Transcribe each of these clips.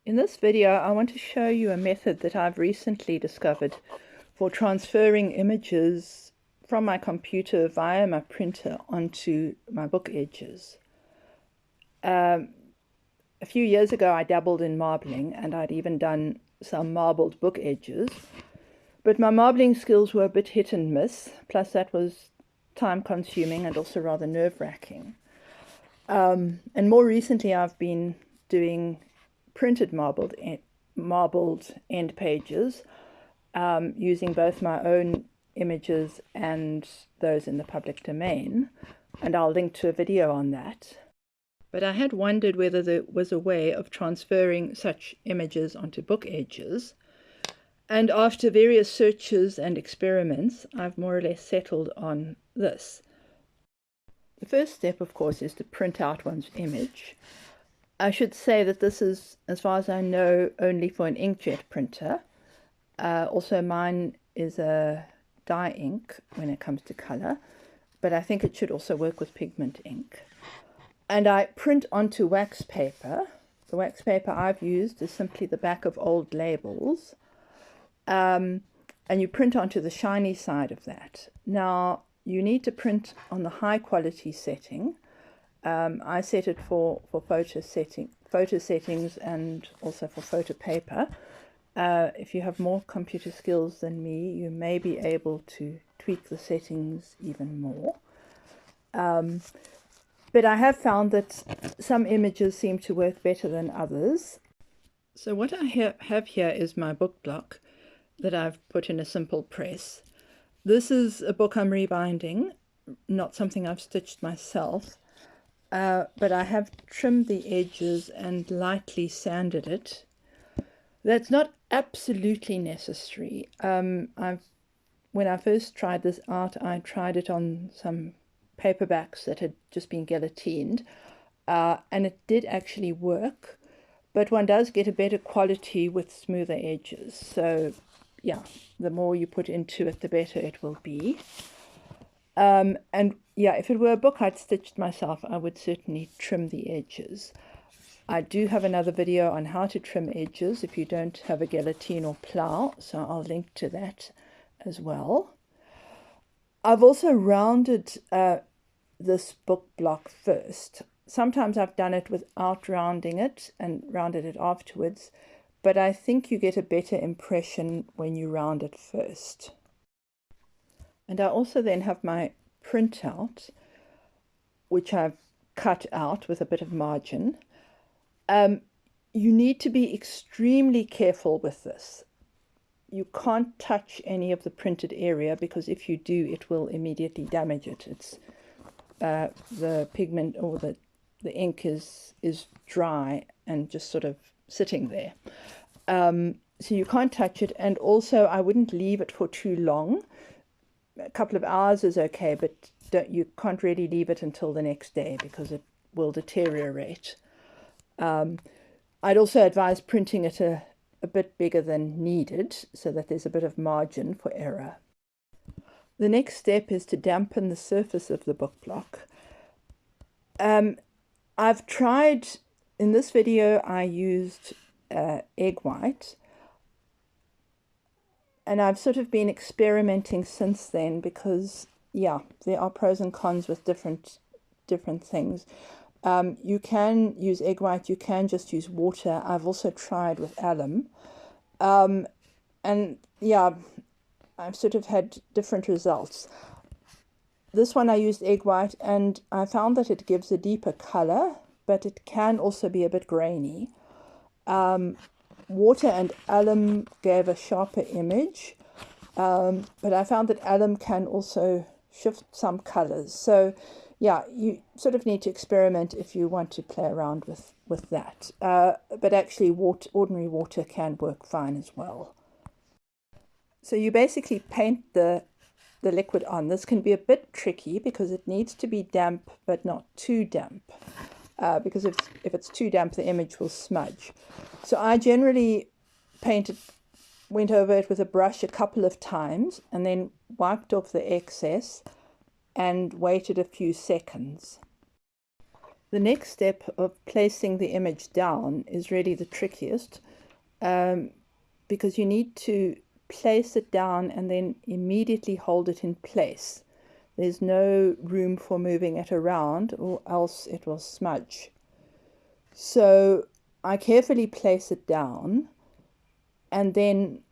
In this video, I want to show you a method that I've recently discovered for transferring images from my computer via my printer onto my book edges. A few years ago, I dabbled in marbling, and I'd even done some marbled book edges. But my marbling skills were a bit hit and miss, plus that was time-consuming and also rather nerve-wracking. And more recently, I've been doing printed marbled end pages using both my own images and those in the public domain, and I'll link to a video on that. But I had wondered whether there was a way of transferring such images onto book edges, and after various searches and experiments, I've more or less settled on this. The first step, of course, is to print out one's image. I should say that this is, as far as I know, only for an inkjet printer. Also, mine is a dye ink when it comes to color, but I think it should also work with pigment ink. And I print onto wax paper. The wax paper I've used is simply the back of old labels. And you print onto the shiny side of that. Now, you need to print on the high quality setting. I set it for photo settings and also for photo paper. If you have more computer skills than me, you may be able to tweak the settings even more. But I have found that some images seem to work better than others. So what I have here is my book block that I've put in a simple press. This is a book I'm rebinding, not something I've stitched myself. But I have trimmed the edges and lightly sanded it. That's not absolutely necessary. When I first tried this out, I tried it on some paperbacks that had just been guillotined, and it did actually work, but one does get a better quality with smoother edges. So yeah, the more you put into it, the better it will be. And yeah, if it were a book I'd stitched myself, I would certainly trim the edges. I do have another video on how to trim edges if you don't have a guillotine or plow, so I'll link to that as well. I've also rounded this book block first. Sometimes I've done it without rounding it and rounded it afterwards, but I think you get a better impression when you round it first. And I also then have my printout, which I've cut out with a bit of margin. You need to be extremely careful with this. You can't touch any of the printed area, because if you do, it will immediately damage it. It's the pigment or the ink is dry and just sort of sitting there. So you can't touch it, and also I wouldn't leave it for too long. A couple of hours is okay, but you can't really leave it until the next day because it will deteriorate. I'd also advise printing it a bit bigger than needed so that there's a bit of margin for error. The next step is to dampen the surface of the book block. I've tried, in this video I used egg white, and I've sort of been experimenting since then because, yeah, there are pros and cons with different things. You can use egg white, you can just use water. I've also tried with alum. And yeah, I've sort of had different results. This one I used egg white, and I found that it gives a deeper color, but it can also be a bit grainy. Water and alum gave a sharper image, but I found that alum can also shift some colors. So yeah, you sort of need to experiment if you want to play around with that. But actually ordinary water can work fine as well. So you basically paint the liquid on. This can be a bit tricky because it needs to be damp but not too damp. Because if it's too damp, the image will smudge. So I generally went over it with a brush a couple of times and then wiped off the excess and waited a few seconds. The next step of placing the image down is really the trickiest, because you need to place it down and then immediately hold it in place. There's no room for moving it around or else it will smudge. So I carefully place it down and then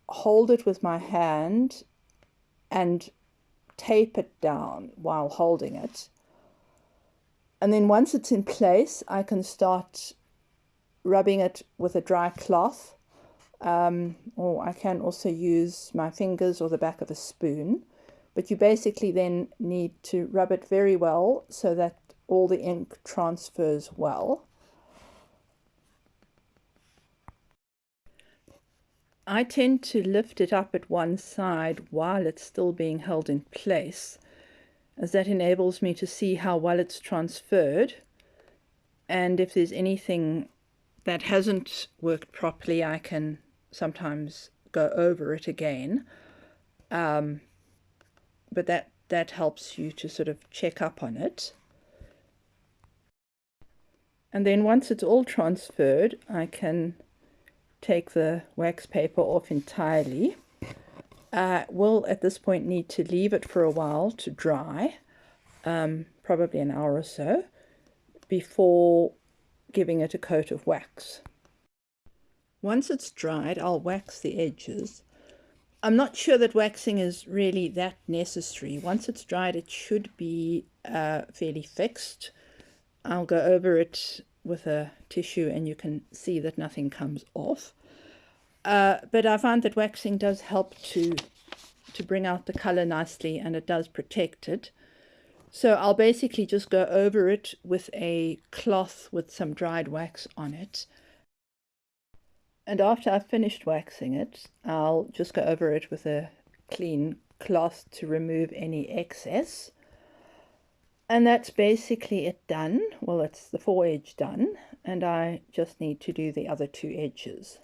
hold it with my hand and tape it down while holding it. And then once it's in place, I can start rubbing it with a dry cloth, or I can also use my fingers or the back of a spoon. But you basically then need to rub it very well so that all the ink transfers well. I tend to lift it up at one side while it's still being held in place, as that enables me to see how well it's transferred, and if there's anything that hasn't worked properly, I can sometimes go over it again. But that helps you to sort of check up on it. And then once it's all transferred, I can take the wax paper off entirely. I will at this point need to leave it for a while to dry, probably an hour or so, before giving it a coat of wax. Once it's dried, I'll wax the edges. I'm not sure that waxing is really that necessary. Once it's dried, it should be fairly fixed. I'll go over it with a tissue and you can see that nothing comes off. But I find that waxing does help to bring out the color nicely, and it does protect it. So I'll basically just go over it with a cloth with some dried wax on it. And after I've finished waxing it, I'll just go over it with a clean cloth to remove any excess. And that's basically it done. Well, it's the foredge done, and I just need to do the other two edges.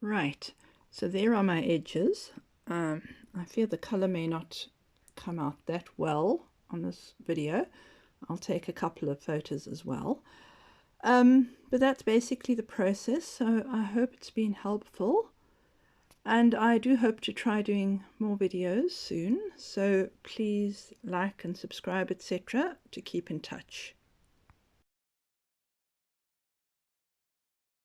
Right, so there are my edges. I fear the color may not come out that well on this video. I'll take a couple of photos as well. But that's basically the process, so I hope it's been helpful. And I do hope to try doing more videos soon, so please like and subscribe, etc., to keep in touch.